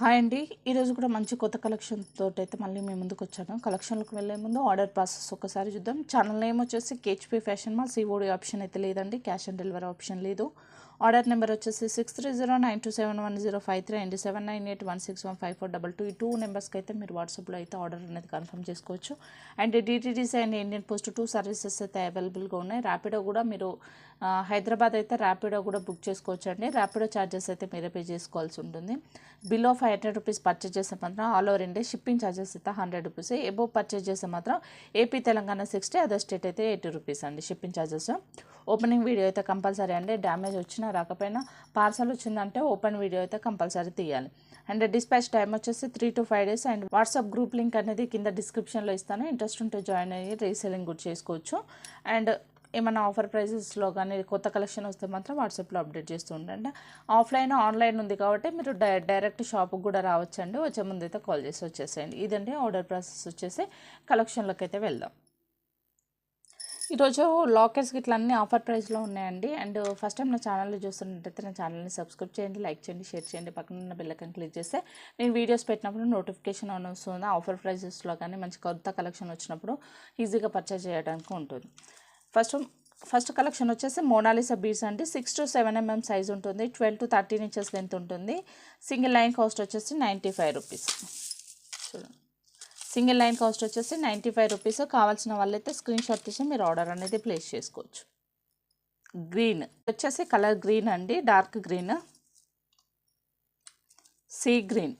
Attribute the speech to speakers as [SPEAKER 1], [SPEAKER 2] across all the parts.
[SPEAKER 1] Hi అండి. ఈరోజు కూడా మంచి కొత్త కలెక్షన్ తోటైతే మళ్ళీ మేము ముందుకు వచ్చాను. కలెక్షన్లకు వెళ్ళే ముందు ఆర్డర్ ప్రాసెస్ ఒకసారి చూద్దాం. ఛానల్ నేమ్ వచ్చేసి కేహెచ్పీ ఫ్యాషన్ మాల్. సిఓడి ఆప్షన్ అయితే లేదండి, క్యాష్ ఆన్ డెలివరీ ఆప్షన్ లేదు. ఆర్డర్ నెంబర్ వచ్చేసి 6309271053 అండ్ 7981615422. ఈ 2 నెంబర్స్కి అయితే మీరు వాట్సాప్లో అయితే ఆర్డర్ అనేది కన్ఫర్మ్ చేసుకోవచ్చు. And DTDC and Indian post 2 services అయితే అవైలబుల్గా ఉన్నాయి. ర్యాపిడో కూడా మీరు హైదరాబాద్ అయితే ర్యాపిడో కూడా బుక్ చేసుకోవచ్చు అండి. ర్యాపిడో ఛార్జెస్ అయితే మీరే పే చేసుకోవాల్సి ఉంటుంది. బిలో 500 రూపీస్ పర్చేజ్ చేస్తే మాత్రం all over India shipping charges అయితే 100 రూపీస్. ఎబో పర్చేజ్ చేస్తే మాత్రం ఏపీ తెలంగాణ 60, అదర్ స్టేట్ అయితే 80 రూపీస్ అండి షిప్పింగ్ ఛార్జెస్. ఓపెనింగ్ వీడియో అయితే కంపల్సరీ అండి. డ్యామేజ్ వచ్చినా రాకపోయినా పార్సల్ వచ్చిందంటే ఓపెన్ వీడియో అయితే కంపల్సరీ తీయాలి. అండ్ డిస్పాచ్ టైం వచ్చేసి 3 to 5 days. And WhatsApp group link అనేది కింద డిస్క్రిప్షన్లో ఇస్తాను. ఇంట్రెస్ట్ ఉంటే జాయిన్ అయ్యి రీసెల్లింగ్ కూడా చేసుకోవచ్చు. అండ్ ఏమైనా ఆఫర్ ప్రైజెస్లో కానీ కొత్త కలెక్షన్ వస్తే మాత్రం వాట్సాప్లో అప్డేట్ చేస్తూ ఉండండి. ఆఫ్లైన్ ఆన్లైన్ ఉంది కాబట్టి మీరు డైరెక్ట్ షాప్కి కూడా రావచ్చండి. వచ్చే ముందు అయితే కాల్ చేసి వచ్చేసేయండి. ఇదండి ఆర్డర్ ప్రాసెస్. వచ్చేసి కలెక్షన్లోకి అయితే వెళ్దాం. ఈరోజు లాకెట్స్కి ఇట్లా అన్ని ఆఫర్ ప్రైస్లో ఉన్నాయండి. అండ్ ఫస్ట్ టైం నా ఛానల్లో చూస్తున్నట్టయితే నా ఛానల్ని సబ్స్క్రైబ్ చేయండి, లైక్ చేయండి, షేర్ చేయండి. పక్కన ఉన్న బెల్ ఐకాన్ క్లిక్ చేస్తే నేను వీడియోస్ పెట్టినప్పుడు నోటిఫికేషన్ ఆన్ వస్తుంది. ఆఫర్ ప్రైజెస్లో కానీ మంచి కొత్త కలెక్షన్ వచ్చినప్పుడు ఈజీగా పర్చేజ్ చేయడానికి ఉంటుంది. ఫస్ట్ కలెక్షన్ వచ్చేసి మోనాలిసా బీడ్స్ అండి. 6 to 7 mm సైజ్ ఉంటుంది. 12 to 13 inches లెంత్ ఉంటుంది. సింగిల్ లైన్ కాస్ట్ వచ్చేసి 95 రూపీస్. చూడండి, సింగిల్ లైన్ కాస్ట్ వచ్చేసి 95 రూపీస్. కావాల్సిన వాళ్ళైతే స్క్రీన్ షాట్ తీసి మీరు ఆర్డర్ అనేది ప్లేస్ చేసుకోవచ్చు. గ్రీన్ వచ్చేసి కలర్ గ్రీన్ అండి, dark green, sea green.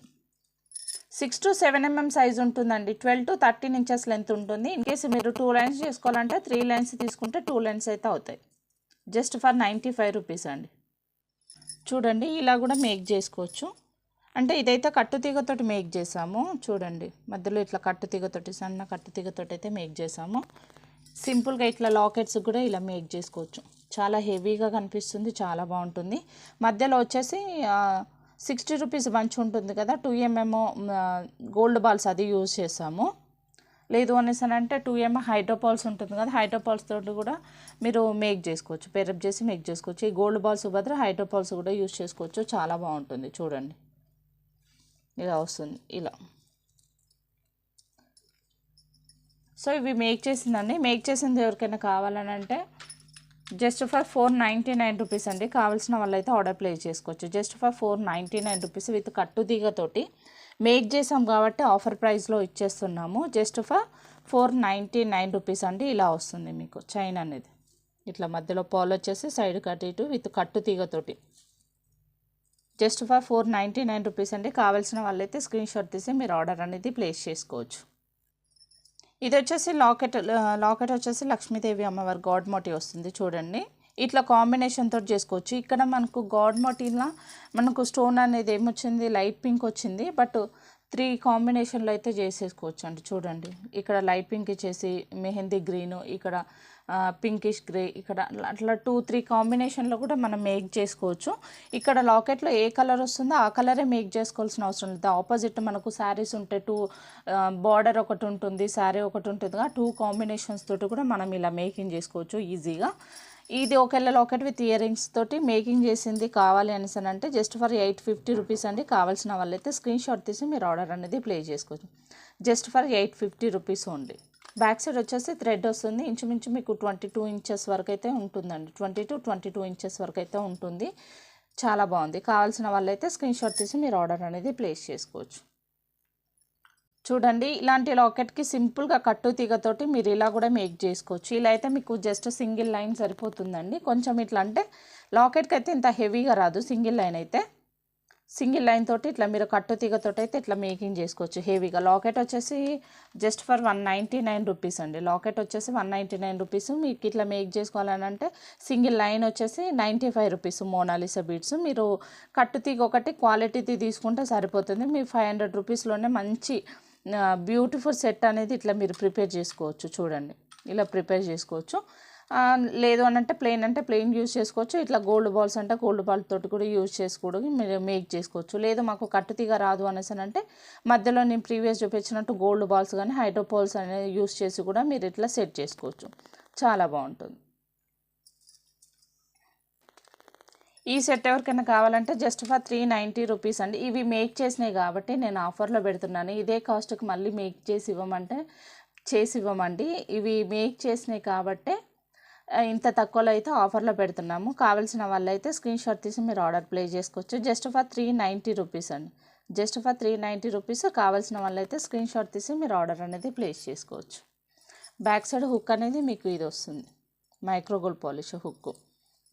[SPEAKER 1] 6 to 7 mm size ఉంటుందండి. 12 to 13 inches లెంత్ ఉంటుంది. ఇన్ కేసు మీరు 2 లైన్స్ చేసుకోవాలంటే 3 లైన్స్ తీసుకుంటే 2 లైన్స్ అయితే అవుతాయి. జస్ట్ ఫర్ 95 రూపీస్ అండి. చూడండి, ఇలా కూడా మేక్ చేసుకోవచ్చు. అంటే ఇదైతే కట్టుతీగతోటి మేక్ చేసాము. చూడండి, మధ్యలో ఇట్లా కట్టుతీగతోటి, సన్న కట్టుతీగతోటి అయితే మేక్ చేసాము. సింపుల్గా ఇట్లా లాకెట్స్ కూడా ఇలా మేక్ చేసుకోవచ్చు. చాలా హెవీగా కనిపిస్తుంది, చాలా బాగుంటుంది. మధ్యలో వచ్చేసి 60 రూపీస్ బంచ్ ఉంటుంది కదా, 2 mm గోల్డ్ బాల్స్ అది యూజ్ చేసాము. లేదు అనేసి అంటే 2 mm హైడ్రోపాల్స్ ఉంటుంది కదా, హైడ్రోపాల్స్ తోటి కూడా మీరు మేక్ చేసుకోవచ్చు, పేరప్ చేసి మేక్ చేసుకోవచ్చు. ఈ గోల్డ్ బాల్స్ బదులు హైడ్రోపాల్స్ కూడా యూజ్ చేసుకోవచ్చు. చాలా బాగుంటుంది. చూడండి, ఇలా వస్తుంది ఇలా. సో ఇవి మేక్ చేసిందండి. మేక్ చేసింది ఎవరికైనా కావాలని అంటే జస్ట్ ఫర్ 499 రూపీస్ అండి. కావాల్సిన వాళ్ళైతే ఆర్డర్ ప్లేస్ చేసుకోవచ్చు. జస్ట్ ఫర్ 499 రూపీస్ విత్ కట్టుతీగతోటి మేక్ చేసాం కాబట్టి ఆఫర్ ప్రైస్లో ఇచ్చేస్తున్నాము. జస్ట్ ఫర్ 499 రూపీస్ అండి. ఇలా వస్తుంది మీకు చైన్ అనేది. ఇట్లా మధ్యలో పాల్ వచ్చేసి సైడ్ కట్ ఇటు విత్ కట్టుతీగతోటి. జస్ట్ ఫర్ 499 రూపీస్ అండి. కావాల్సిన వాళ్ళైతే స్క్రీన్ షాట్ తీసి మీరు ఆర్డర్ అనేది ప్లేస్ చేసుకోవచ్చు. ఇది వచ్చేసి లాకెట్ వచ్చేసి లక్ష్మీదేవి అమ్మవారి గాడ్ మోటివ్ వస్తుంది. చూడండి, ఇట్లా కాంబినేషన్ తోటి చేసుకోవచ్చు. ఇక్కడ మనకు గాడ్ మోటివ్లా మనకు స్టోన్ అనేది ఏమొచ్చింది, లైట్ పింక్ వచ్చింది. బట్ 3 కాంబినేషన్లో అయితే చేసేసుకోవచ్చు అండి. చూడండి, ఇక్కడ లైట్ పింక్ ఇచ్చేసి మెహందీ గ్రీను, ఇక్కడ పింకిష్ గ్రే, ఇక్కడ అట్లా 2-3 కాంబినేషన్లో కూడా మనం మేక్ చేసుకోవచ్చు. ఇక్కడ లాకెట్లో ఏ కలర్ వస్తుందో ఆ కలరే మేక్ చేసుకోవాల్సిన అవసరం లేదు. ఆపోజిట్ మనకు శారీస్ ఉంటే 2 బార్డర్ ఒకటి ఉంటుంది, శారీ ఒకటి ఉంటుంది. 2 కాంబినేషన్స్ తోటి కూడా మనం ఇలా మేకింగ్ చేసుకోవచ్చు ఈజీగా. ఇది ఒకవేళ లాకెట్ విత్ ఇయర్ రింగ్స్ తోటి మేకింగ్ చేసింది కావాలి అనేసి అంటే జస్ట్ ఫర్ 850 రూపీస్ అండి. కావాల్సిన వాళ్ళైతే స్క్రీన్ షాట్ తీసి మీరు ఆర్డర్ అనేది ప్లే చేసుకోవచ్చు. Just for 850 rupees only. Back side వచ్చేసి థ్రెడ్ వస్తుంది. ఇంచుమించు మీకు 22 inches వరకు అయితే ఉంటుందండి. 20 to 22 inches వరకు అయితే ఉంటుంది. చాలా బాగుంది. కావాల్సిన వాళ్ళైతే స్క్రీన్ షాట్ తీసి మీరు ఆర్డర్ అనేది ప్లేస్ చేసుకోవచ్చు. చూడండి, ఇలాంటి లాకెట్కి సింపుల్గా కట్టు తీగతోటి మీరు ఇలా కూడా మేక్ చేసుకోవచ్చు. ఇలా అయితే మీకు జస్ట్ సింగిల్ లైన్ సరిపోతుందండి. కొంచెం ఇట్లా అంటే లాకెట్కి అయితే ఇంత హెవీగా రాదు. సింగిల్ లైన్ అయితే సింగిల్ లైన్ తోటి ఇట్లా మీరు కట్టు తీగతోటి అయితే ఇట్లా మేకింగ్ చేసుకోవచ్చు హెవీగా. లాకెట్ వచ్చేసి జస్ట్ ఫర్ 199 రూపీస్ అండి. లాకెట్ వచ్చేసి 199 రూపీస్. మీకు ఇట్లా మేక్ చేసుకోవాలని అంటే సింగిల్ లైన్ వచ్చేసి 95 రూపీస్ మోనాలిసా బీడ్స్. మీరు కట్టు తీగ ఒకటి క్వాలిటీది తీసుకుంటే సరిపోతుంది. మీ 500 రూపీస్లోనే మంచి బ్యూటిఫుల్ సెట్ అనేది ఇట్లా మీరు ప్రిపేర్ చేసుకోవచ్చు. చూడండి, ఇలా ప్రిపేర్ చేసుకోవచ్చు. లేదు అని అంటే ప్లెయిన్ యూజ్ చేసుకోవచ్చు. ఇట్లా గోల్డ్ బాల్స్ అంటే గోల్డ్ బాల్ తోటి కూడా యూజ్ చేసుకోవడం మీరు మేక్ చేసుకోవచ్చు. లేదు మాకు కట్టుతీగ రాదు అనేసి అంటే మధ్యలో నేను ప్రీవియస్ చూపించినట్టు గోల్డ్ బాల్స్ కానీ హైడ్రోపాల్స్ అనేది యూజ్ చేసి కూడా మీరు ఇట్లా సెట్ చేసుకోవచ్చు. చాలా బాగుంటుంది. ఈ సెట్ ఎవరికైనా కావాలంటే జస్ట్ ఫర్ 390 రూపీస్ అండి. ఇవి మేక్ చేసినాయి కాబట్టి నేను ఆఫర్లో పెడుతున్నాను. ఇదే కాస్ట్కి మళ్ళీ మేక్ చేసి ఇవ్వమండి. ఇవి మేక్ చేసినాయి కాబట్టే ఇంత తక్కువలో అయితే ఆఫర్లో పెడుతున్నాము. కావాల్సిన వాళ్ళైతే స్క్రీన్ షాట్ తీసి మీరు ఆర్డర్ ప్లేస్ చేసుకోవచ్చు. జస్ట్ ఫర్ 390 రూపీస్ అండి. Just for 390 rupees. కావాల్సిన వాళ్ళైతే స్క్రీన్ షాట్ తీసి మీరు ఆర్డర్ అనేది ప్లేస్ చేసుకోవచ్చు. బ్యాక్ సైడ్ హుక్ అనేది మీకు ఇది వస్తుంది, micro gold polish hook.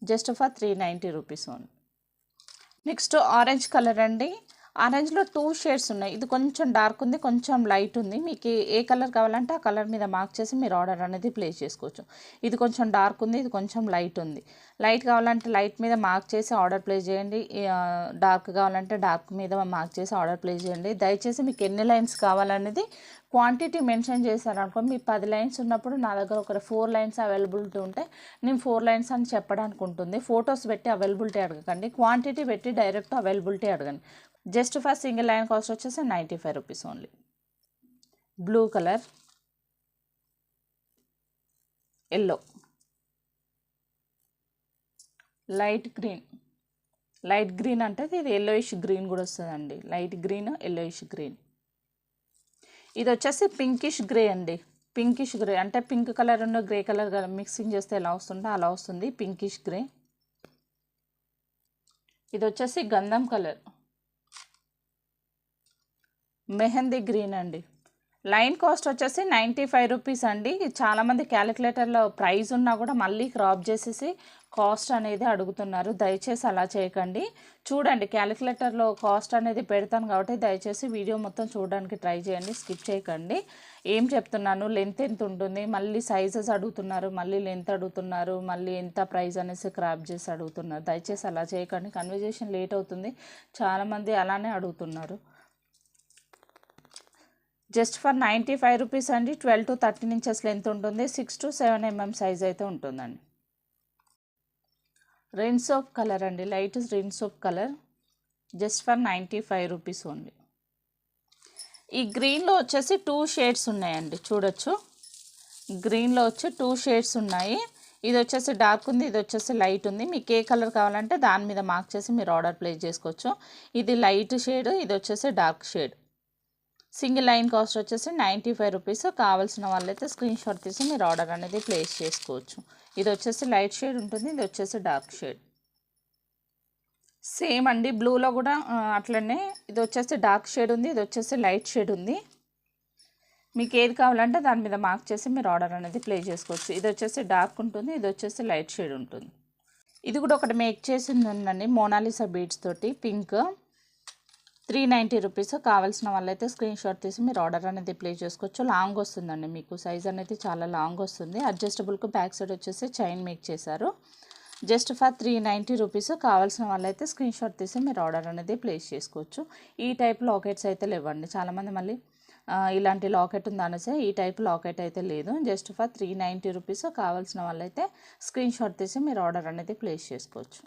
[SPEAKER 1] Just for 390 rupees only. Next orange colour అండి. ఆరెంజ్లో 2 షేడ్స్ ఉన్నాయి. ఇది కొంచెం డార్క్ ఉంది, కొంచెం లైట్ ఉంది. మీకు ఏ కలర్ కావాలంటే ఆ కలర్ మీద మార్క్ చేసి మీరు ఆర్డర్ అనేది ప్లేస్ చేసుకోవచ్చు. ఇది కొంచెం డార్క్ ఉంది, ఇది కొంచెం లైట్ ఉంది. లైట్ కావాలంటే లైట్ మీద మార్క్ చేసి ఆర్డర్ ప్లేస్ చేయండి. డార్క్ కావాలంటే డార్క్ మీద మార్క్ చేసి ఆర్డర్ ప్లేస్ చేయండి. దయచేసి మీకు ఎన్ని లైన్స్ కావాలనేది క్వాంటిటీ మెన్షన్ చేశారనుకో, మీ 10 లైన్స్ ఉన్నప్పుడు నా దగ్గర ఒక 4 లైన్స్ అవైలబిలిటీ ఉంటే నేను 4 లైన్స్ అని చెప్పడానికి ఉంటుంది. ఫొటోస్ పెట్టి అవైలబిలిటీ అడగకండి, క్వాంటిటీ పెట్టి డైరెక్ట్ అవైలబిలిటీ అడగండి. Just for single line cost వచ్చేసి 95 rupees only. Blue colour, yellow, light green అంటే ఇది ఎల్లోయిష్ గ్రీన్ కూడా వస్తుందండి. Light green, yellowish green. ఇది వచ్చేసి పింకిష్ గ్రే అండి. పింకిష్ గ్రే అంటే పింక్ కలర్ ఉన్న గ్రే కలర్ మిక్సింగ్ చేస్తే ఎలా వస్తుందో అలా వస్తుంది, పింకిష్ గ్రే. ఇది వచ్చేసి గంధం కలర్, మెహందీ గ్రీన్ అండి. లైన్ కాస్ట్ వచ్చేసి 95 రూపీస్ అండి. చాలామంది క్యాలిక్యులేటర్లో ప్రైస్ ఉన్నా కూడా మళ్ళీ క్రాప్ చేసేసి కాస్ట్ అనేది అడుగుతున్నారు. దయచేసి అలా చేయకండి. చూడండి, క్యాలిక్యులేటర్లో కాస్ట్ అనేది పెడతాను కాబట్టి దయచేసి వీడియో మొత్తం చూడడానికి ట్రై చేయండి, స్కిప్ చేయకండి. ఏం చెప్తున్నాను, లెంత్ ఎంత ఉంటుంది, మళ్ళీ సైజెస్ అడుగుతున్నారు, మళ్ళీ లెంత్ అడుగుతున్నారు, మళ్ళీ ఎంత ప్రైస్ అనేసి క్రాప్ చేసి అడుగుతున్నారు. దయచేసి అలా చేయకండి, కన్వర్జేషన్ లేట్ అవుతుంది. చాలామంది అలానే అడుగుతున్నారు. జస్ట్ ఫర్ 95 రూపీస్ అండి. 12 to 13 ఇంచెస్ లెంత్ ఉంటుంది, 6 to 7 mm సైజ్ అయితే ఉంటుందండి. రిన్ సోప్ కలర్ అండి, light Rin soap colour. Just for 95 rupees only. ఈ గ్రీన్లో వచ్చేసి 2 షేడ్స్ ఉన్నాయండి, చూడొచ్చు. గ్రీన్లో వచ్చి 2 షేడ్స్ ఉన్నాయి. ఇది వచ్చేసి డార్క్ ఉంది, ఇది వచ్చేసి లైట్ ఉంది. మీకు ఏ కలర్ కావాలంటే దాని మీద మార్క్ చేసి మీరు ఆర్డర్ ప్లేస్ చేసుకోవచ్చు. ఇది లైట్ షేడ్, ఇది వచ్చేసి dark shade. Single line cost వచ్చేసి 95 రూపీస్. కావాల్సిన వాళ్ళైతే స్క్రీన్ షాట్ తీసి మీరు ఆర్డర్ అనేది ప్లేస్ చేసుకోవచ్చు. ఇది వచ్చేసి లైట్ షేడ్ ఉంటుంది, ఇది వచ్చేసి డార్క్ షేడ్. సేమ్ అండి, బ్లూలో కూడా అట్లనే. ఇది వచ్చేసి డార్క్ షేడ్ ఉంది, ఇది వచ్చేసి లైట్ షేడ్ ఉంది. మీకు ఏది కావాలంటే దాని మీద మార్క్ చేసి మీరు ఆర్డర్ అనేది ప్లేస్ చేసుకోవచ్చు. ఇది వచ్చేసి డార్క్ ఉంటుంది, ఇది వచ్చేసి లైట్ షేడ్ ఉంటుంది. ఇది కూడా ఒకటి మేక్ చేసింది ఉందండి, మోనాలిసా బీడ్స్ తోటి, పింక్. 390 రూపీస్. కావాల్సిన వాళ్ళైతే స్క్రీన్ షాట్ తీసి మీరు ఆర్డర్ అనేది ప్లేస్ చేసుకోవచ్చు. లాంగ్ వస్తుందండి, మీకు సైజ్ అనేది చాలా లాంగ్ వస్తుంది. అడ్జస్టబుల్కు బ్యాక్ సైడ్ వచ్చేసి చైన్ మేక్ చేశారు. Just for 390 rupees. కావాల్సిన వాళ్ళైతే స్క్రీన్ షాట్ తీసి మీరు ఆర్డర్ అనేది ప్లేస్ చేసుకోవచ్చు. ఈ టైప్ లాకెట్స్ అయితే లేవండి. చాలామంది మళ్ళీ ఇలాంటి లాకెట్ ఉంది అనేసి, ఈ టైప్ లాకెట్ అయితే లేదు. Just for 390 rupees. కావాల్సిన వాళ్ళైతే స్క్రీన్ షాట్ తీసి మీరు ఆర్డర్ అనేది ప్లేస్ చేసుకోవచ్చు.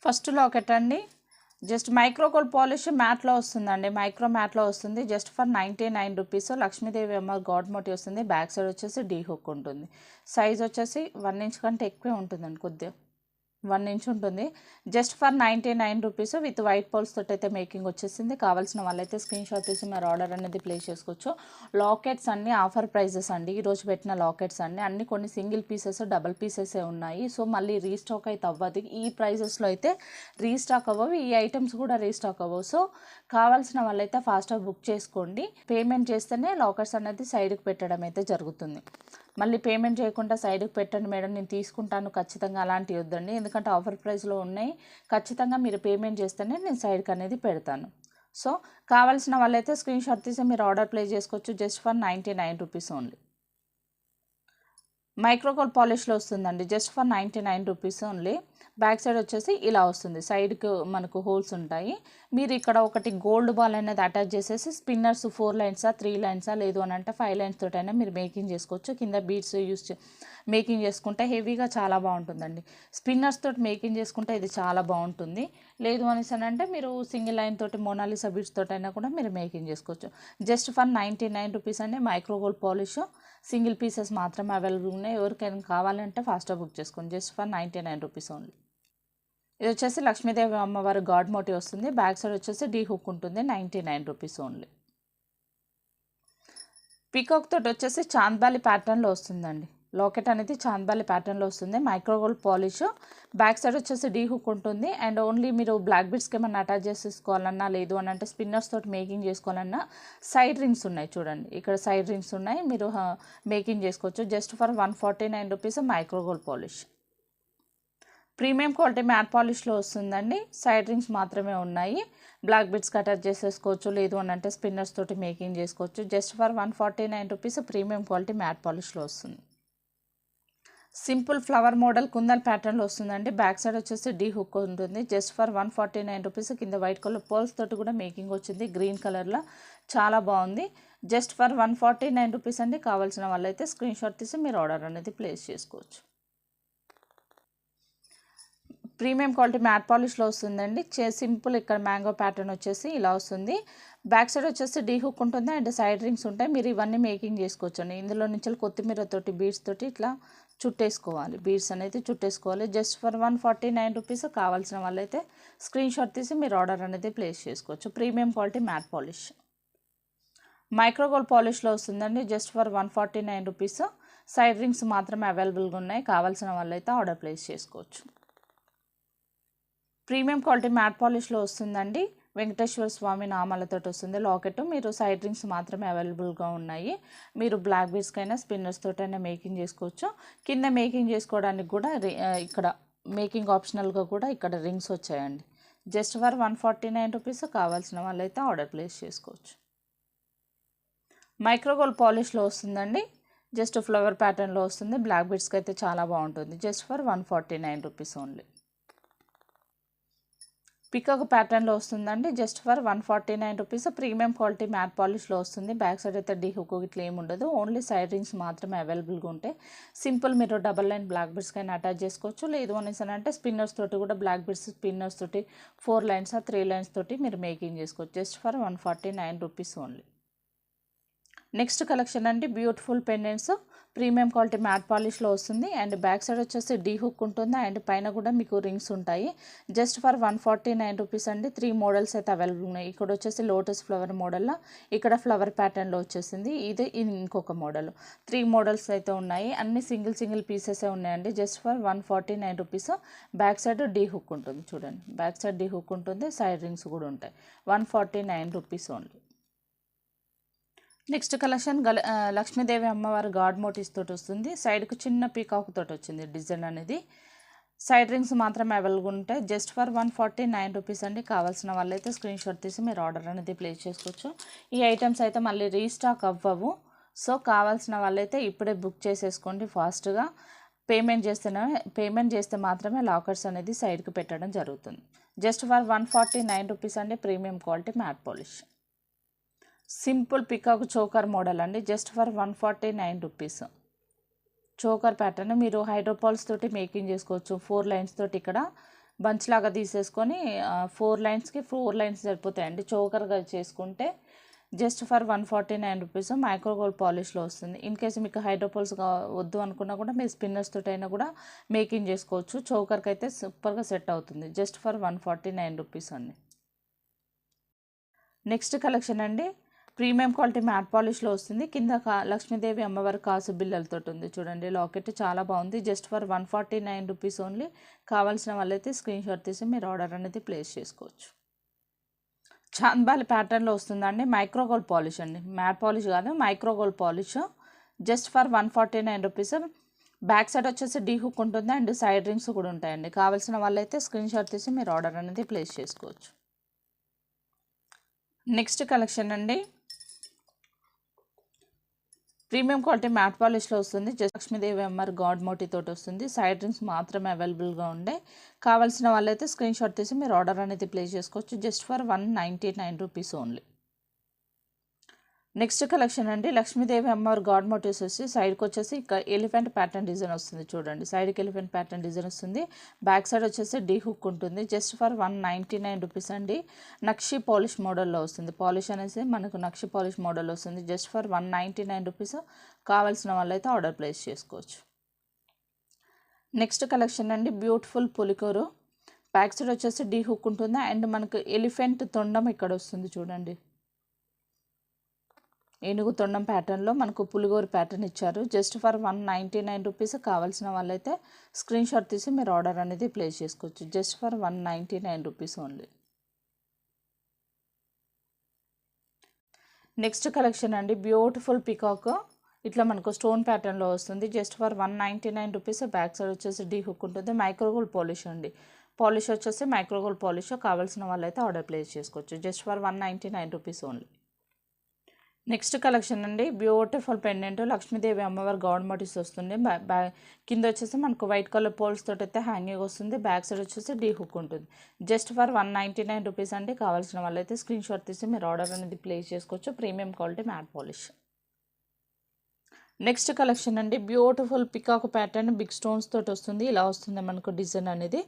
[SPEAKER 1] ఫస్ట్ లాకెట్ అండి, జస్ట్ మైక్రో గోల్డ్ పాలిష్ మ్యాట్లో వస్తుందండి, మైక్రో మ్యాట్లో వస్తుంది. Just for 99 rupees. లక్ష్మీదేవి అమ్మ గాడ్ మోటివ్ వస్తుంది. బ్యాక్ సైడ్ వచ్చేసి డీ హుక్ ఉంటుంది. సైజ్ వచ్చేసి 1 ఇంచ్ కంటే ఎక్కువే ఉంటుందండి, కొద్దిగా 1 ఇంచ్ ఉంటుంది. Just for 99 rupees. With white poles తోటి అయితే మేకింగ్ వచ్చేసింది. కావాల్సిన వాళ్ళైతే స్క్రీన్ షాట్ తీసి మీరు ఆర్డర్ అనేది ప్లేస్ చేసుకోవచ్చు. లాకెట్స్ అన్నీ ఆఫర్ ప్రైజెస్ అండి, ఈరోజు పెట్టిన లాకెట్స్ అన్నీ కొన్ని సింగిల్ పీసెస్, డబల్ పీసెసే ఉన్నాయి. సో మళ్ళీ రీస్టాక్ అయితే అవ్వదు. ఈ ప్రైజెస్లో అయితే రీస్టాక్ అవ్వవు, ఈ ఐటమ్స్ కూడా రీస్టాక్ అవ్వవు. సో కావాల్సిన వాళ్ళైతే ఫాస్ట్గా బుక్ చేసుకోండి. పేమెంట్ చేస్తేనే లాకెట్స్ అనేది సైడ్కి పెట్టడం అయితే జరుగుతుంది. మళ్ళీ పేమెంట్ చేయకుండా సైడ్కి పెట్టండి మేడం నేను తీసుకుంటాను ఖచ్చితంగా, అలాంటివి వద్దండి. ఎందుకంటే ఆఫర్ ప్రైస్లో ఉన్నాయి, ఖచ్చితంగా మీరు పేమెంట్ చేస్తేనే నేను సైడ్కి అనేది పెడతాను. సో కావాల్సిన వాళ్ళైతే స్క్రీన్ షాట్ తీసి మీరు ఆర్డర్ ప్లేస్ చేసుకోవచ్చు. Just for 99 rupees only. Micro gold పాలిష్లో వస్తుందండి, just for 99 rupees only. Back side వచ్చేసి ఇలా వస్తుంది, సైడ్కి మనకు హోల్స్ ఉంటాయి. మీరు ఇక్కడ ఒకటి గోల్డ్ బాల్ అనేది అటాచ్ చేసేసి స్పిన్నర్స్ 4 లైన్సా 3 లైన్సా లేదు అని అంటే 5 లైన్స్ తోటైనా మీరు మేకింగ్ చేసుకోవచ్చు. కింద బీడ్స్ మేకింగ్ చేసుకుంటే హెవీగా చాలా బాగుంటుందండి. స్పిన్నర్స్ తోటి మేకింగ్ చేసుకుంటే ఇది చాలా బాగుంటుంది. లేదు అనేసి అంటే మీరు సింగిల్ లైన్ తోటి మోనాలిసా బీడ్స్ తోటైనా కూడా మీరు మేకింగ్ చేసుకోవచ్చు. జస్ట్ ఫర్ 99 రూపీస్ అండి. Micro gold polish single pieces మాత్రమే అవైలబుల్ ఉన్నాయి. ఎవరికైనా కావాలంటే ఫాస్ట్గా బుక్ చేసుకోండి. Just for 99 rupees only. ఇది వచ్చేసి లక్ష్మీదేవి అమ్మవారి గాడ్ మోటివ్ వస్తుంది. బ్యాక్ సైడ్ వచ్చేసి డీ హుక్ ఉంటుంది. 99 రూపీస్ ఓన్లీ. పీకాక్ తోటి వచ్చేసి చాంద్బాలి ప్యాటర్న్లో వస్తుందండి. లాకెట్ అనేది చాంద్బాలి ప్యాటర్న్లో వస్తుంది. Micro gold polish. బ్యాక్ సైడ్ వచ్చేసి డీ హుక్ ఉంటుంది. అండ్ ఓన్లీ మీరు బ్లాక్ బిట్స్కి ఏమన్నా అటాచ్ చేసేసుకోవాలన్నా, లేదు అని అంటే స్పిన్నర్స్ తోటి మేకింగ్ చేసుకోవాలన్నా సైడ్ రింగ్స్ ఉన్నాయి చూడండి. ఇక్కడ సైడ్ రింగ్స్ ఉన్నాయి, మీరు మేకింగ్ చేసుకోవచ్చు. Just for 149 rupees micro gold polish. Premium quality matte పాలిష్లో వస్తుందండి. సైడ్ రింగ్స్ మాత్రమే ఉన్నాయి. బ్లాక్ బిట్స్కి అటాచ్ చేసేసుకోవచ్చు, లేదు అని అంటే స్పిన్నర్స్ తోటి మేకింగ్ చేసుకోవచ్చు. Just for 149 rupees premium quality matte పాలిష్లో వస్తుంది. సింపుల్ ఫ్లవర్ మోడల్ కుందన్ ప్యాటర్న్లో వస్తుందండి. బ్యాక్ సైడ్ వచ్చేసి డీ హుక్ ఉంటుంది. Just for 149 rupees. కింద వైట్ కలర్ పర్ల్స్ తోటి కూడా మేకింగ్ వచ్చింది, గ్రీన్ కలర్లో చాలా బాగుంది. జస్ట్ ఫర్ 149 రూపీస్ అండి. కావాల్సిన వాళ్ళైతే స్క్రీన్ షాట్ తీసి మీరు ఆర్డర్ అనేది ప్లేస్ చేసుకోవచ్చు. ప్రీమియం క్వాలిటీ మ్యాట్ పాలిష్లో వస్తుందండి. సింపుల్ ఇక్కడ మ్యాంగో ప్యాటర్న్ వచ్చేసి ఇలా వస్తుంది. బ్యాక్ సైడ్ వచ్చేసి డీ హుక్ ఉంటుంది అండ్ సైడ్ రింగ్స్ ఉంటాయి. మీరు ఇవన్నీ మేకింగ్ చేసుకోవచ్చు అండి. ఇందులో నుంచి కొత్తిమీర తోటి బీడ్స్ తోటి ఇట్లా చుట్టేసుకోవాలి, బీడ్స్ అనేది చుట్టేసుకోవాలి. Just for 149 rupees. కావాల్సిన వాళ్ళైతే స్క్రీన్ షాట్ తీసి మీరు ఆర్డర్ అనేది ప్లేస్ చేసుకోవచ్చు. Premium quality matte polish micro gold పాలిష్లో వస్తుందండి. Just for 149 rupees. Side rings మాత్రమే అవైలబుల్గా ఉన్నాయి. కావాల్సిన వాళ్ళైతే ఆర్డర్ ప్లేస్ చేసుకోవచ్చు. ప్రీమియం క్వాలిటీ మ్యాట్ పాలిష్లో వస్తుందండి. వెంకటేశ్వర స్వామి నామాలతో వస్తుంది లాకెట్. మీరు సైడ్ రింగ్స్ మాత్రమే అవైలబుల్గా ఉన్నాయి. మీరు బ్లాక్ బీడ్స్కైనా స్పిన్నర్స్ తోటైనా మేకింగ్ చేసుకోవచ్చు. కింద మేకింగ్ చేసుకోవడానికి కూడా ఇక్కడ మేకింగ్ ఆప్షనల్గా కూడా ఇక్కడ రింగ్స్ వచ్చాయండి. Just for 149 rupees. కావాల్సిన వాళ్ళైతే ఆర్డర్ ప్లేస్ చేసుకోవచ్చు. మైక్రోగోల్డ్ పాలిష్లో వస్తుందండి. జస్ట్ ఫ్లవర్ ప్యాటర్న్లో వస్తుంది. బ్లాక్ బీడ్స్కి అయితే చాలా బాగుంటుంది. Just for 149 rupees only. Peacock ప్యాటర్న్లో వస్తుందండి. Just for 149 rupees. Premium quality matte పాలిష్లో వస్తుంది. బ్యాక్ సైడ్ అయితే డీ హుక్ ఇట్లా ఏమి ఉండదు. ఓన్లీ సైడ్ రింగ్స్ మాత్రమే అవైలబుల్గా ఉంటాయి. సింపుల్ మీరు డబల్ లైన్ బ్లాక్ బిట్స్కైనా అటాచ్ చేసుకోవచ్చు, లేదు అనేసి అంటే స్పిన్నర్స్ తోటి కూడా బ్లాక్ బిట్స్ స్పిన్నర్స్ తోటి 4 లైన్స్ 3 లైన్స్ తోటి మీరు మేకింగ్ చేసుకోవచ్చు. Just for 149 rupees only. Next collection అండి beautiful pendants. Premium quality matte పాలిష్లో వస్తుంది అండ్ బ్యాక్ సైడ్ వచ్చేసి డీ హుక్ ఉంటుంది అండ్ పైన కూడా మీకు రింగ్స్ ఉంటాయి. జస్ట్ ఫర్ 149 రూపీస్ అండి. 3 మోడల్స్ అయితే అవైలబుల్ ఉన్నాయి. ఇక్కడ వచ్చేసి లోటస్ ఫ్లవర్ మోడల్లో, ఇక్కడ ఫ్లవర్ ప్యాటర్న్లో వచ్చేసింది. ఇది ఇంకొక మోడల్. 3 మోడల్స్ అయితే ఉన్నాయి. అన్ని సింగిల్ పీసెసే ఉన్నాయండి. Just for 149 rupees. Back side D hook ఉంటుంది చూడండి. బ్యాక్ సైడ్ డీ హుక్ ఉంటుంది, సైడ్ రింగ్స్ కూడా ఉంటాయి. 149 rupees only. Next collection Lakshmidevi అమ్మవారి గాడ్ మోటివ్స్ తోటి వస్తుంది. సైడ్కు చిన్న పీకాక్ తోటి వచ్చింది డిజైన్ అనేది. సైడ్ రింగ్స్ మాత్రమే అవైలబుల్ ఉంటాయి. జస్ట్ ఫర్ 149 రూపీస్ అండి. కావాల్సిన వాళ్ళైతే స్క్రీన్ షాట్ తీసి మీరు ఆర్డర్ అనేది ప్లేస్ చేసుకోవచ్చు. ఈ ఐటమ్స్ అయితే మళ్ళీ రీస్టాక్ అవ్వవు. సో కావాల్సిన వాళ్ళైతే ఇప్పుడే బుక్ చేసేసుకోండి ఫాస్ట్గా. పేమెంట్ చేస్తే మాత్రమే లాకర్స్ అనేది సైడ్కి పెట్టడం జరుగుతుంది. జస్ట్ ఫర్ 149 రూపీస్ అండి. Premium quality matte polish. Simple peacock choker model అండి. Just for 149 rupees. Choker pattern మీరు హైడ్రోపాల్స్ తోటి మేకింగ్ చేసుకోవచ్చు. 4 లైన్స్ తోటి ఇక్కడ బంచ్ లాగా తీసేసుకొని 4 లైన్స్కి 4 లైన్స్ సరిపోతాయండి. చోకర్గా చేసుకుంటే జస్ట్ ఫర్ 149 రూపీస్. మైక్రోగోల్డ్ పాలిష్లో వస్తుంది. ఇన్ కేసు మీకు హైడ్రోపాల్స్ వద్దు అనుకున్నా కూడా మీరు స్పిన్నర్స్ తోటి అయినా కూడా మేకింగ్ చేసుకోవచ్చు. చోకర్కి అయితే సూపర్గా సెట్ అవుతుంది. జస్ట్ ఫర్ 149 రూపీస్ అండి. నెక్స్ట్ కలెక్షన్ అండి ప్రీమియం క్వాలిటీ మ్యాట్ పాలిష్లో వస్తుంది. కింద లక్ష్మీదేవి అమ్మవారి కాసు బిల్లలతో ఉంది చూడండి. లాకెట్ చాలా బాగుంది. Just for 149 rupees only. కావాల్సిన వాళ్ళైతే స్క్రీన్ షాట్ తీసి మీరు ఆర్డర్ అనేది ప్లేస్ చేసుకోవచ్చు. చాంద్బాలి ప్యాటర్న్లో వస్తుందండి. మైక్రోగోల్డ్ పాలిష్ అండి, మ్యాట్ పాలిష్ కాదు, micro gold polish. Just for 149 rupees. Back side వచ్చేసి డీ హుక్ ఉంటుంది అండ్ సైడ్ రింగ్స్ కూడా ఉంటాయండి. కావాల్సిన వాళ్ళైతే స్క్రీన్ షాట్ తీసి మీరు ఆర్డర్ అనేది ప్లేస్ చేసుకోవచ్చు. నెక్స్ట్ కలెక్షన్ అండి ప్రీమియం క్వాలిటీ మ్యాట్ పాలిష్లో వస్తుంది. లక్ష్మీదేవి అమ్మవారి గాడ్ మోటివ్ తోటి వస్తుంది. సైడ్ రింగ్స్ మాత్రమే అవైలబుల్గా ఉండే. కావాల్సిన వాళ్ళైతే స్క్రీన్ షాట్ తీసి మీరు ఆర్డర్ అనేది ప్లేస్ చేసుకోవచ్చు. Just for 199 rupees only. Next collection అండి లక్ష్మీదేవి అమ్మవారి గాడ్ మోటివ్స్ వచ్చి సైడ్కి వచ్చేసి ఎలిఫెంట్ ప్యాటర్న్ డిజైన్ వస్తుంది చూడండి. సైడ్కి ఎలిఫెంట్ ప్యాటర్న్ డిజైన్ వస్తుంది. బ్యాక్ సైడ్ వచ్చేసి డీ హుక్ ఉంటుంది. జస్ట్ ఫర్ 199 రూపీస్ అండి. నక్షి పాలిష్ మోడల్లో వస్తుంది. పాలిష్ అనేసి మనకు నక్షి పాలిష్ మోడల్లో వస్తుంది. Just for 199 rupees. కావాల్సిన వాళ్ళైతే ఆర్డర్ ప్లేస్ చేసుకోవచ్చు. నెక్స్ట్ కలెక్షన్ అండి బ్యూటిఫుల్ పులికోరు. బ్యాక్ సైడ్ వచ్చేసి డీ హుక్ ఉంటుంది అండ్ మనకు ఎలిఫెంట్ తొండం ఇక్కడ వస్తుంది చూడండి. ఏనుగు తొండం ప్యాటర్న్లో మనకు పులిగోరు ప్యాటర్న్ ఇచ్చారు. Just for 199 rupees. కావాల్సిన వాళ్ళైతే స్క్రీన్ షాట్ తీసి మీరు ఆర్డర్ అనేది ప్లేస్ చేసుకోవచ్చు. Just for 199 rupees only. Next collection అండి, బ్యూటిఫుల్ పికాక్. ఇట్లా మనకు స్టోన్ ప్యాటర్న్లో వస్తుంది. Just for 199 rupees. Back side వచ్చేసి డీ హుక్ ఉంటుంది. మైక్రోగోల్డ్ పాలిష్ అండి. పాలిష్ వచ్చేసి మైక్రోగోల్డ్ పాలిష్. కావాల్సిన వాళ్ళైతే ఆర్డర్ ప్లేస్ చేసుకోవచ్చు. Just for 199 rupees only. Next collection అండి, బ్యూటిఫుల్ పెండెంట్. లక్ష్మీదేవి అమ్మవారి గౌడ్ మోటివ్స్ వస్తుంది. కింద వచ్చేసి మనకు వైట్ కలర్ పోల్స్ తోటి అయితే హ్యాంగింగ్ వస్తుంది. బ్యాక్ సైడ్ వచ్చేసి డీ హుక్ ఉంటుంది. జస్ట్ ఫర్ 199 రూపీస్ అండి. కావాల్సిన వాళ్ళైతే స్క్రీన్ షాట్ తీసి మీరు ఆర్డర్ అనేది ప్లేస్ చేసుకోవచ్చు. Premium quality matte polish. Next collection అండి, beautiful peacock pattern big stones తోటి వస్తుంది. ఇలా వస్తుంది మనకు డిజైన్ అనేది.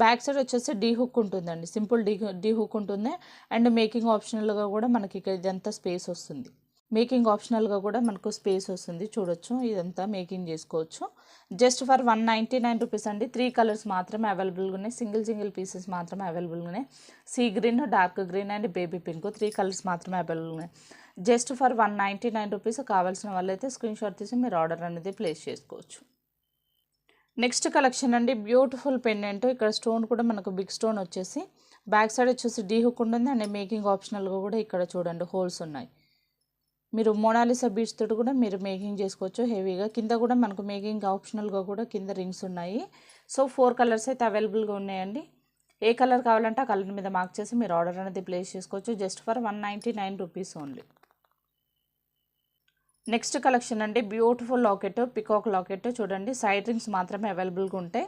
[SPEAKER 1] బ్యాక్ సైడ్ వచ్చేసి డీ హుక్ ఉంటుందండి. సింపుల్ డీ హుక్ ఉంటుంది అండ్ మేకింగ్ ఆప్షనల్గా కూడా మనకి ఇదంతా స్పేస్ వస్తుంది. మేకింగ్ ఆప్షనల్గా కూడా మనకు స్పేస్ వస్తుంది. చూడొచ్చు, ఇదంతా మేకింగ్ చేసుకోవచ్చు. జస్ట్ ఫర్ 199 రూపీస్ అండి. 3 కలర్స్ మాత్రమే అవైలబుల్గా ఉన్నాయి. సింగిల్ పీసెస్ మాత్రమే అవైలబుల్గా ఉన్నాయి. Sea green, dark green and baby pink 3 colours మాత్రమే అవైలబుల్గా ఉన్నాయి. Just for 199 rupees. కావాల్సిన వాళ్ళైతే స్క్రీన్ షాట్ తీసి మీరు ఆర్డర్ అనేది ప్లేస్ చేసుకోవచ్చు. నెక్స్ట్ కలెక్షన్ అండి, బ్యూటిఫుల్ పెండెంట్. ఇక్కడ స్టోన్ కూడా మనకు బిగ్ స్టోన్ వచ్చేసి బ్యాక్ సైడ్ వచ్చేసి డీ హుక్ ఉంటుంది అండ్ మేకింగ్ ఆప్షనల్గా కూడా ఇక్కడ చూడండి హోల్స్ ఉన్నాయి. మీరు మోనాలిసా బీడ్స్ తోటి కూడా మీరు మేకింగ్ చేసుకోవచ్చు హెవీగా. కింద కూడా మనకు మేకింగ్ ఆప్షనల్గా కూడా కింద రింగ్స్ ఉన్నాయి. సో 4 కలర్స్ అయితే అవైలబుల్గా ఉన్నాయండి. ఏ కలర్ కావాలంటే ఆ కలర్ మీద మార్క్ చేసి మీరు ఆర్డర్ అనేది ప్లేస్ చేసుకోవచ్చు. Just for 199 rupees only. Next collection అండి, బ్యూటిఫుల్ లాకెట్, పికాక్ లాకెట్. చూడండి, సైడ్ రింగ్స్ మాత్రమే అవైలబుల్గా ఉంటాయి.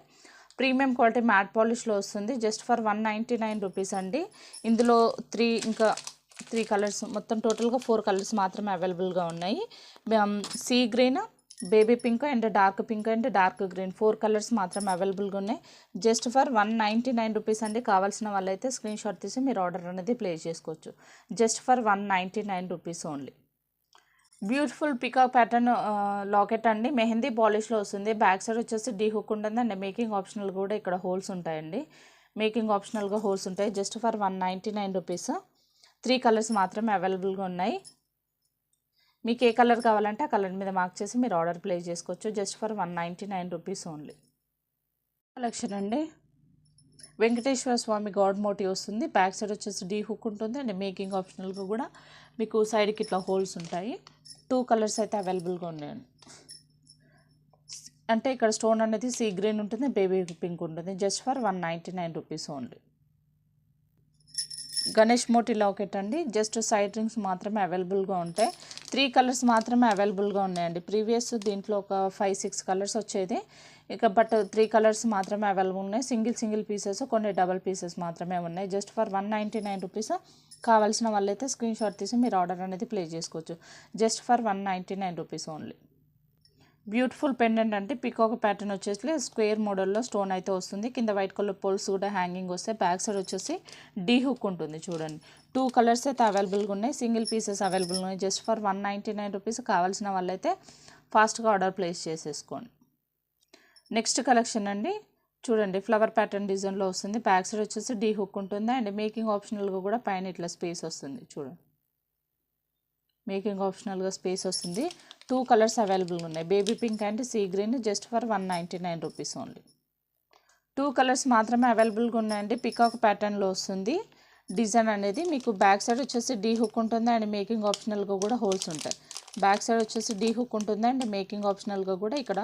[SPEAKER 1] ప్రీమియం క్వాలిటీ మ్యాట్ పాలిష్లో వస్తుంది. జస్ట్ ఫర్ 199 రూపీస్ అండి. ఇందులో 3 కలర్స్, మొత్తం టోటల్గా 4 కలర్స్ మాత్రమే అవైలబుల్గా ఉన్నాయి. Sea green, baby pink and dark pink and dark green 4 colours మాత్రమే అవైలబుల్గా ఉన్నాయి. జస్ట్ ఫర్ 199 రూపీస్ అండి. కావాల్సిన వాళ్ళైతే స్క్రీన్ షాట్ తీసి మీరు ఆర్డర్ అనేది ప్లేస్ చేసుకోవచ్చు. Just for 199 rupees only. Beautiful peacock pattern locket అండి. మెహందీ పాలిష్లో వస్తుంది. బ్యాక్ సైడ్ వచ్చేసి డీ హుక్ ఉంటుంది అండ్ మేకింగ్ ఆప్షనల్ కూడా ఇక్కడ హోల్స్ ఉంటాయండి. మేకింగ్ ఆప్షనల్గా హోల్స్ ఉంటాయి. Just for 199 rupees. 3 కలర్స్ మాత్రమే అవైలబుల్గా ఉన్నాయి. మీకు ఏ కలర్ కావాలంటే ఆ కలర్ మీద మార్క్ చేసి మీరు ఆర్డర్ ప్లేస్ చేసుకోవచ్చు. Just for 199 rupees only. Collection అండి, వెంకటేశ్వర స్వామి గాడ్ మోటివ్ వస్తుంది. బ్యాక్ సైడ్ వచ్చేసి డీ హుక్ ఉంటుంది అండ్ మేకింగ్ ఆప్షనల్గా కూడా మీకు సైడ్కి ఇట్లా హోల్స్ ఉంటాయి. 2 కలర్స్ అయితే అవైలబుల్గా ఉన్నాయండి. అంటే ఇక్కడ స్టోన్ అనేది సీ గ్రీన్ ఉంటుంది, బేబీ పింక్ ఉంటుంది. Just for 199 rupees only. Ganesh మోటి లాకెట్ అండి. జస్ట్ సైడ్ రింగ్స్ మాత్రమే అవైలబుల్గా ఉంటాయి. 3 కలర్స్ మాత్రమే అవైలబుల్గా ఉన్నాయండి. ప్రీవియస్ దీంట్లో ఒక 5-6 కలర్స్ వచ్చేది. ఇక బట్ 3 కలర్స్ మాత్రమే అవైలబుల్ ఉన్నాయి. సింగిల్ పీసెస్, కొన్ని డబల్ పీసెస్ మాత్రమే ఉన్నాయి. Just for 199 rupees. కావాల్సిన వాళ్ళైతే స్క్రీన్ షాట్ తీసి మీరు ఆర్డర్ అనేది ప్లే చేసుకోవచ్చు. Just for 199 rupees only. Beautiful pendant అంటే పికాక్ ప్యాటర్న్ వచ్చేసి స్క్వేర్ మోడల్లో స్టోన్ అయితే వస్తుంది. కింద వైట్ కలర్ పోల్స్ కూడా హ్యాంగింగ్ వస్తాయి. బ్యాక్ సైడ్ వచ్చేసి డీ హుక్ ఉంటుంది. చూడండి, 2 కలర్స్ అయితే అవైలబుల్గా ఉన్నాయి. సింగిల్ పీసెస్ అవైలబుల్గా ఉన్నాయి. Just for 199 rupees. కావాల్సిన వాళ్ళైతే ఫాస్ట్గా ఆర్డర్ ప్లేస్ చేసేసుకోండి. నెక్స్ట్ కలెక్షన్ అండి, చూడండి, ఫ్లవర్ ప్యాటర్న్ డిజైన్లో వస్తుంది. బ్యాక్ సైడ్ వచ్చేసి డీ హుక్ ఉంటుంది అండ్ మేకింగ్ ఆప్షనల్గా కూడా పైన ఇట్లా స్పేస్ వస్తుంది. చూడండి, మేకింగ్ ఆప్షనల్గా స్పేస్ వస్తుంది. 2 కలర్స్ అవైలబుల్గా ఉన్నాయి, baby pink and sea green. Just for 199 rupees only. 2 colours మాత్రమే అవైలబుల్గా ఉన్నాయండి. పికాక్ ప్యాటర్న్లో వస్తుంది డిజైన్ అనేది. మీకు బ్యాక్ సైడ్ వచ్చేసి డీ హుక్ ఉంటుంది అండ్ మేకింగ్ ఆప్షనల్గా కూడా హోల్స్ ఉంటాయి. బ్యాక్ సైడ్ వచ్చేసి డీ హుక్ ఉంటుంది అండ్ మేకింగ్ ఆప్షనల్గా కూడా ఇక్కడ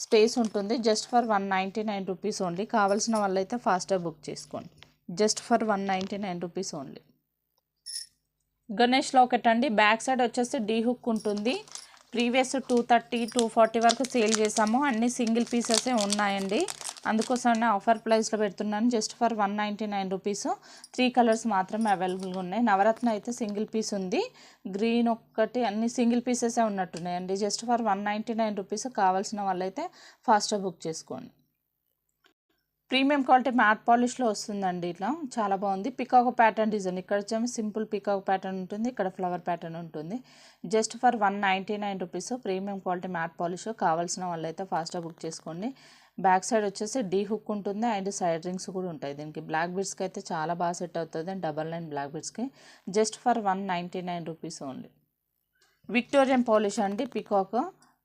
[SPEAKER 1] స్పేస్ ఉంటుంది. Just for 199 rupees only. కావాల్సిన వాళ్ళైతే ఫాస్ట్గా బుక్ చేసుకోండి. Just for 199 rupees only. Ganesh locket అండి. బ్యాక్ సైడ్ వచ్చేసి డీ హుక్ ఉంటుంది. ప్రీవియస్ 230, 240 వరకు సేల్ చేసాము. అన్ని సింగిల్ పీసెసే ఉన్నాయండి. అందుకోసమే ఆఫర్ ప్రైస్లో పెడుతున్నాను. Just for 199 rupees. 3 కలర్స్ మాత్రమే అవైలబుల్గా ఉన్నాయి. నవరత్న అయితే సింగిల్ పీస్ ఉంది. గ్రీన్ ఒక్కటి, అన్ని సింగిల్ పీసెసే ఉన్నట్టున్నాయండి. Just for 199 rupees. కావాల్సిన వాళ్ళైతే ఫాస్ట్గా బుక్ చేసుకోండి. ప్రీమియం క్వాలిటీ మ్యాట్ పాలిష్లో వస్తుందండి. ఇట్లా చాలా బాగుంది. Peacock pattern design. ఇక్కడ వచ్చేమో సింపుల్ పికాక్ ప్యాటర్న్ ఉంటుంది, ఇక్కడ ఫ్లవర్ ప్యాటర్న్ ఉంటుంది. Just for 199 rupees. Premium quality matte polish. కావాల్సిన వాళ్ళైతే ఫాస్ట్గా బుక్ చేసుకోండి. బ్యాక్ సైడ్ వచ్చేసి డీ హుక్ ఉంటుంది అండ్ సైడ్ రింగ్స్ కూడా ఉంటాయి. దీనికి బ్లాక్ బీడ్స్కి అయితే చాలా బాగా సెట్ అవుతుంది అండ్ 99 బ్లాక్ బీడ్స్కి just for 199 rupees only. Victorian polish అండి పికాక్,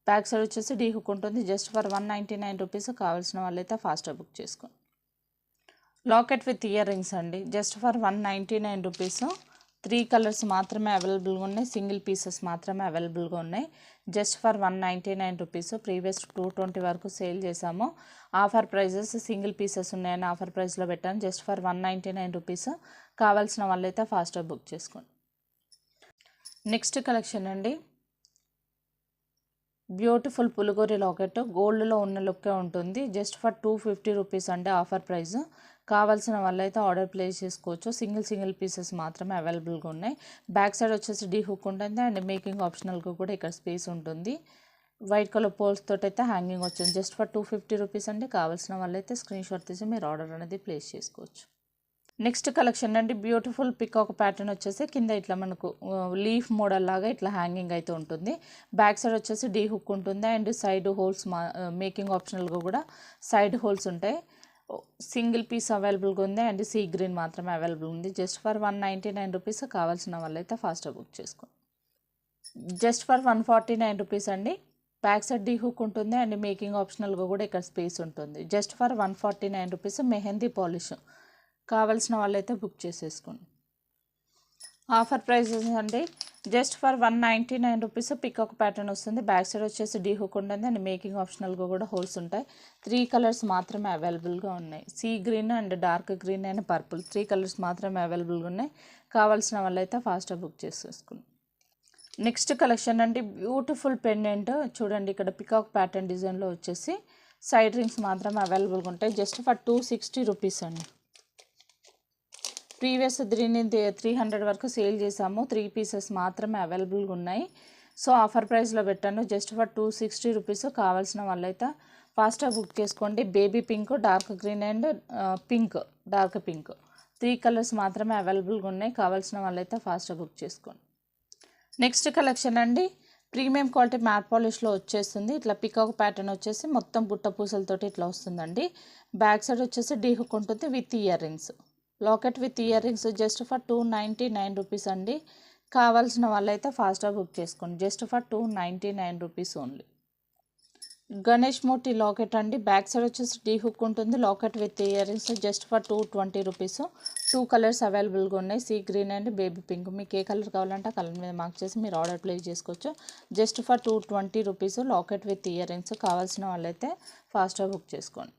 [SPEAKER 1] బ్యాక్ సైడ్ వచ్చేసి డీ హుక్ ఉంటుంది జస్ట్ ఫర్ 199 రూపీస్. కావాల్సిన వాళ్ళైతే ఫాస్ట్గా బుక్ చేసుకోండి. లాకెట్ విత్ ఇయర్ రింగ్స్ అండి జస్ట్ ఫర్ 199 రూపీస్. 3 కలర్స్ మాత్రమే అవైలబుల్గా ఉన్నాయి, సింగిల్ పీసెస్ మాత్రమే అవైలబుల్గా ఉన్నాయి జస్ట్ ఫర్ 199 రూపీస్. ప్రీవియస్ 220 వరకు సేల్ చేసాము. ఆఫర్ ప్రైజెస్ సింగిల్ పీసెస్ ఉన్నాయని ఆఫర్ ప్రైస్లో పెట్టాను జస్ట్ ఫర్ 199 రూపీస్. కావాల్సిన వాళ్ళైతే ఫాస్ట్గా బుక్ చేసుకోండి. నెక్స్ట్ కలెక్షన్ అండి బ్యూటిఫుల్ పులుగోరి లాకెట్, గోల్డ్లో ఉన్న లుక్కే ఉంటుంది జస్ట్ ఫర్ 250 రూపీస్ అండి ఆఫర్ ప్రైస్. కావాల్సిన వాళ్ళైతే ఆర్డర్ ప్లేస్ చేసుకోవచ్చు. సింగిల్ పీసెస్ మాత్రమే అవైలబుల్గా ఉన్నాయి. బ్యాక్ సైడ్ వచ్చేసి డీ హుక్ ఉంటుంది అండ్ మేకింగ్ ఆప్షనల్గా కూడా ఇక్కడ స్పేస్ ఉంటుంది. వైట్ కలర్ పోల్స్ తోటి అయితే హ్యాంగింగ్ వచ్చింది జస్ట్ ఫర్ 250 రూపీస్ అండి. కావాల్సిన వాళ్ళైతే స్క్రీన్ షాట్ తీసి మీరు ఆర్డర్ అనేది ప్లేస్ చేసుకోవచ్చు. నెక్స్ట్ కలెక్షన్ అండి బ్యూటిఫుల్ పికాక్ ప్యాటర్న్ వచ్చేసి కింద ఇట్లా మనకు లీఫ్ మోడల్ లాగా ఇట్లా హ్యాంగింగ్ అయితే ఉంటుంది. బ్యాక్ సైడ్ వచ్చేసి డీ హుక్ ఉంటుంది అండ్ సైడ్ హోల్స్ మేకింగ్ ఆప్షనల్గా కూడా సైడ్ హోల్స్ ఉంటాయి. సింగిల్ పీస్ అవైలబుల్గా ఉంది అండ్ సీ గ్రీన్ మాత్రమే అవైలబుల్ ఉంది జస్ట్ ఫర్ 199 రూపీస్. కావాల్సిన వాళ్ళైతే ఫాస్ట్గా బుక్ చేసుకోండి. జస్ట్ ఫర్ 149 రూపీస్ అండి. బ్యాక్ సైడ్ డీ హుక్ ఉంటుంది అండ్ మేకింగ్ ఆప్షనల్గా కూడా ఇక్కడ స్పేస్ ఉంటుంది just for 149 rupees. Mehndi polish, కావాల్సిన వాళ్ళైతే బుక్ చేసేసుకోండి. ఆఫర్ ప్రైజెస్ అండి just for 199 rupees. Peacock pattern వస్తుంది, బ్యాక్ సైడ్ వచ్చేసి డీ హుక్ ఉంటుంది అండ్ మేకింగ్ ఆప్షనల్గా కూడా హోల్స్ ఉంటాయి. 3 కలర్స్ మాత్రమే అవైలబుల్గా ఉన్నాయి, sea green and dark green and purple. 3 colours మాత్రమే అవైలబుల్గా ఉన్నాయి. కావాల్సిన వాళ్ళైతే ఫాస్ట్గా బుక్ చేసేసుకోండి. నెక్స్ట్ కలెక్షన్ అండి బ్యూటిఫుల్ పెండెంట్ చూడండి. ఇక్కడ పికాక్ ప్యాటర్న్ డిజైన్లో వచ్చేసి సైడ్ రింగ్స్ మాత్రమే అవైలబుల్గా ఉంటాయి జస్ట్ ఫర్ 260 రూపీస్ అండి. ప్రీవియస్ 300 వరకు సేల్ చేసాము. 3 పీసెస్ మాత్రమే అవైలబుల్గా ఉన్నాయి. సో ఆఫర్ ప్రైస్లో పెట్టాను జస్ట్ ఫర్ 260 రూపీస్. కావాల్సిన వాళ్ళైతే ఫాస్ట్గా బుక్ చేసుకోండి. Baby pink, dark green and pink, dark pink 3 colours మాత్రమే అవైలబుల్గా ఉన్నాయి. కావాల్సిన వాళ్ళైతే ఫాస్ట్గా బుక్ చేసుకోండి. నెక్స్ట్ కలెక్షన్ అండి ప్రీమియం క్వాలిటీ మ్యాట్ పాలిష్లో వచ్చేస్తుంది. ఇట్లా పికాక్ ప్యాటర్న్ వచ్చేసి మొత్తం బుట్ట పూసలతోటి ఇట్లా వస్తుందండి. బ్యాక్ సైడ్ వచ్చేసి డీ హుక్ ఉంటుంది with ear rings. Locket with earrings just for 299 rupees అండి. కావాల్సిన వాళ్ళైతే ఫాస్ట్గా బుక్ చేసుకోండి just for 299 rupees only. Ganesh Murthy locket అండి. బ్యాక్ సైడ్ వచ్చేసి డీ హుక్ ఉంటుంది, locket with earrings just for 220 rupees. 2 colours అవైలబుల్గా ఉన్నాయి, sea green and baby pink. మీకు ఏ కలర్ కావాలంటే ఆ కలర్ మీద మార్క్ చేసి మీరు ఆర్డర్ ప్లేస్ చేసుకోవచ్చు just for 220 rupees. Locket with ear rings. కావాల్సిన వాళ్ళైతే ఫాస్ట్గా బుక్ చేసుకోండి.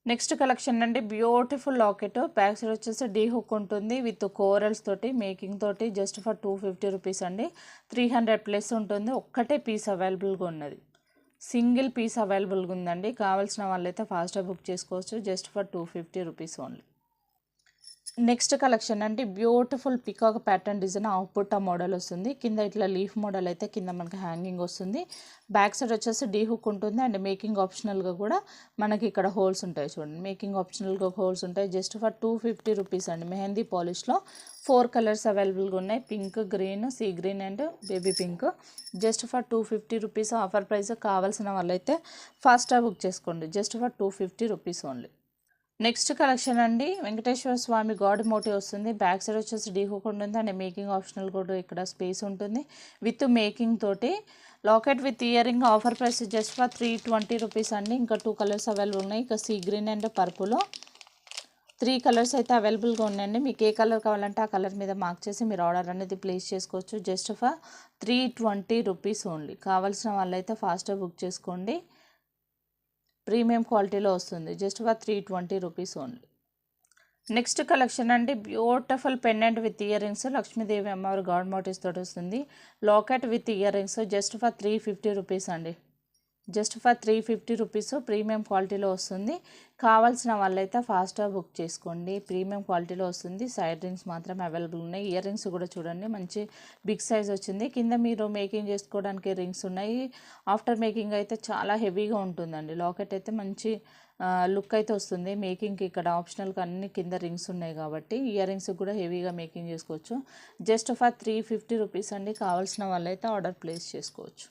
[SPEAKER 1] నెక్స్ట్ కలెక్షన్ అండి బ్యూటిఫుల్ లాకెట్, బ్యాక్ సైడ్ వచ్చేసి డీ హుక్ ఉంటుంది విత్ కోరల్స్ తోటి మేకింగ్ తోటి జస్ట్ ఫర్ 250 రూపీస్ అండి. 300 ప్లస్ ఉంటుంది. ఒక్కటే పీస్ అవైలబుల్గా ఉన్నది, సింగిల్ పీస్ అవైలబుల్గా ఉందండి. కావాల్సిన వాళ్ళైతే ఫాస్ట్గా బుక్ చేసుకోవచ్చు just for 250 rupees only. Next collection అంటే beautiful peacock pattern design output model వస్తుంది. కింద ఇట్లా లీఫ్ మోడల్ అయితే కింద మనకి హ్యాంగింగ్ వస్తుంది. బ్యాక్ సైడ్ వచ్చేసి డీ హుక్ ఉంటుంది అండ్ మేకింగ్ ఆప్షనల్గా కూడా మనకి ఇక్కడ హోల్స్ ఉంటాయి. చూడండి మేకింగ్ ఆప్షనల్గా హోల్స్ ఉంటాయి జస్ట్ ఫర్ 250 రూపీస్ అండి. మెహందీ పాలిష్లో 4 కలర్స్ అవైలబుల్గా ఉన్నాయి, pink, green, sea green and baby pink just for 250 rupees. Offer price. కావాల్సిన వాళ్ళైతే ఫాస్ట్గా బుక్ చేసుకోండి just for 250 rupees only. Next collection అండి వెంకటేశ్వర స్వామి గాడ్ మోటివ్ వస్తుంది. బ్యాక్ సైడ్ వచ్చేసి డీ హుక్ ఉంటుంది అండ్ మేకింగ్ ఆప్షనల్ కూడా ఇక్కడ స్పేస్ ఉంటుంది విత్ మేకింగ్ తోటి. Locket with ear ring. Offer price just for 320 rupees అండి. ఇంకా 2 కలర్స్ అవైలబుల్ ఉన్నాయి, ఇక sea green and purple. 3 colours అయితే అవైలబుల్గా ఉన్నాయండి. మీకు ఏ కలర్ కావాలంటే ఆ కలర్ మీద మార్క్ చేసి మీరు ఆర్డర్ అనేది ప్లేస్ చేసుకోవచ్చు జస్ట్ ఫర్ 320 రూపీస్ ఓన్లీ. కావాల్సిన వాళ్ళైతే ఫాస్ట్గా బుక్ చేసుకోండి. ప్రీమియం క్వాలిటీలో వస్తుంది just for 320 rupees only. Next collection అండి beautiful pendant with earrings. Lakshmidevi అమ్మవారి గాడ్ మోటివ్స్ తోటి వస్తుంది. Locket with earrings just for 350 rupees అండి. Just for 350 rupees. ప్రీమియం క్వాలిటీలో వస్తుంది. కావాల్సిన వాళ్ళైతే ఫాస్ట్గా బుక్ చేసుకోండి. ప్రీమియం క్వాలిటీలో వస్తుంది. సైడ్ రింగ్స్ మాత్రమే అవైలబుల్ ఉన్నాయి. ఇయర్ రింగ్స్ కూడా చూడండి మంచి బిగ్ సైజ్ వచ్చింది. కింద మీరు మేకింగ్ చేసుకోవడానికి రింగ్స్ ఉన్నాయి. ఆఫ్టర్ మేకింగ్ అయితే చాలా హెవీగా ఉంటుందండి. లాకెట్ అయితే మంచి లుక్ అయితే వస్తుంది. మేకింగ్కి ఇక్కడ ఆప్షనల్గా అన్ని కింద రింగ్స్ ఉన్నాయి కాబట్టి ఇయర్ రింగ్స్ కూడా హెవీగా మేకింగ్ చేసుకోవచ్చు జస్ట్ ఫర్ 350 రూపీస్ అండి. కావాల్సిన వాళ్ళైతే ఆర్డర్ ప్లేస్ చేసుకోవచ్చు.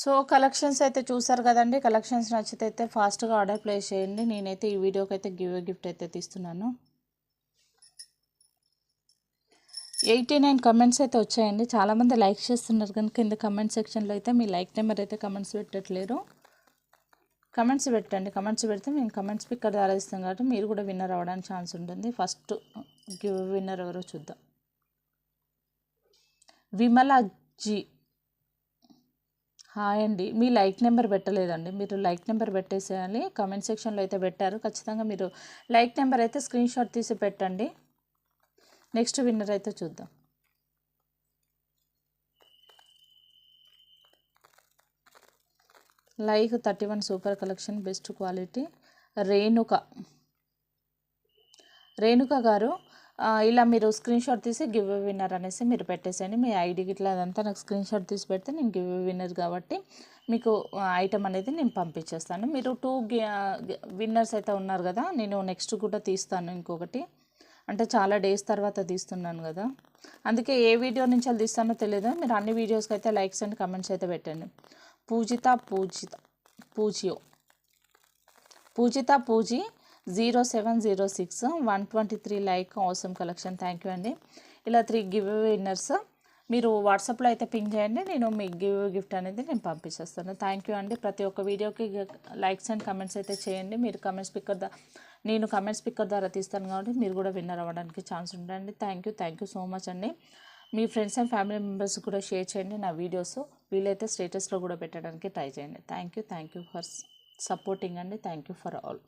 [SPEAKER 1] సో కలెక్షన్స్ అయితే చూసారు కదండి. కలెక్షన్స్ నచ్చితే అయితే ఫాస్ట్గా ఆర్డర్ ప్లేస్ చేయండి. నేనైతే ఈ వీడియోకి అయితే గిఫ్ట్ అయితే తీస్తున్నాను. 89 కమెంట్స్ అయితే వచ్చాయండి. చాలామంది లైక్ చేస్తున్నారు కనుక కింద కమెంట్ సెక్షన్లో అయితే మీ లైక్ నెంబర్ అయితే కమెంట్స్ పెట్టట్లేరు. కమెంట్స్ పెట్టండి. కమెంట్స్ పెడితే మేము కమెంట్స్ పిక్కర్ ద్వారా ఇస్తాం కాబట్టి మీరు కూడా విన్నర్ అవ్వడానికి ఛాన్స్ ఉంటుంది. ఫస్ట్ విన్నర్ ఎవరో చూద్దాం. విమల జీ, హాయ్ అండి. మీ లైక్ నెంబర్ పెట్టలేదండి. మీరు లైక్ నెంబర్ పెట్టేసేయాలి. కమెంట్ సెక్షన్లో అయితే పెట్టారు. ఖచ్చితంగా మీరు లైక్ నెంబర్ అయితే స్క్రీన్ షాట్ తీసి పెట్టండి. నెక్స్ట్ విన్నర్ అయితే చూద్దాం. Like 31 super collection best quality. Renuka గారు, ఇలా మీరు స్క్రీన్ షాట్ తీసి గివ్ విన్నర్ అనేసి మీరు పెట్టేసేయండి. మీ ఐడి ఇట్లా అదంతా నాకు స్క్రీన్ షాట్ తీసి పెడితే నేను గివ్ విన్నర్ కాబట్టి మీకు ఐటమ్ అనేది నేను పంపించేస్తాను. మీరు 2 విన్నర్స్ అయితే ఉన్నారు కదా, నేను నెక్స్ట్ కూడా తీస్తాను ఇంకొకటి. అంటే చాలా డేస్ తర్వాత తీస్తున్నాను కదా, అందుకే ఏ వీడియో నుంచి అది తీస్తానో తెలియదు. మీరు అన్ని వీడియోస్కి అయితే లైక్స్ అండ్ కమెంట్స్ అయితే పెట్టండి. పూజి 0706 123 లైక్ అవసరం కలెక్షన్. థ్యాంక్ యూ అండి. ఇలా 3 గివ్ విన్నర్స్ మీరు వాట్సాప్లో అయితే పింక్ చేయండి. నేను మీ గిఫ్ట్ అనేది నేను పంపించేస్తాను. థ్యాంక్ యూ అండి. ప్రతి ఒక్క వీడియోకి లైక్స్ అండ్ కమెంట్స్ అయితే చేయండి. మీరు నేను కమెంట్స్ పిక్కర్ ద్వారా తీస్తాను కాబట్టి మీరు కూడా విన్నర్ అవ్వడానికి ఛాన్స్ ఉండండి. థ్యాంక్ యూ సో మచ్ అండి. మీ ఫ్రెండ్స్ అండ్ ఫ్యామిలీ మెంబర్స్ కూడా షేర్ చేయండి నా వీడియోస్. వీలైతే స్టేటస్లో కూడా పెట్టడానికి ట్రై చేయండి. థ్యాంక్ యూ ఫర్ సపోర్టింగ్ అండి. Thank you for all.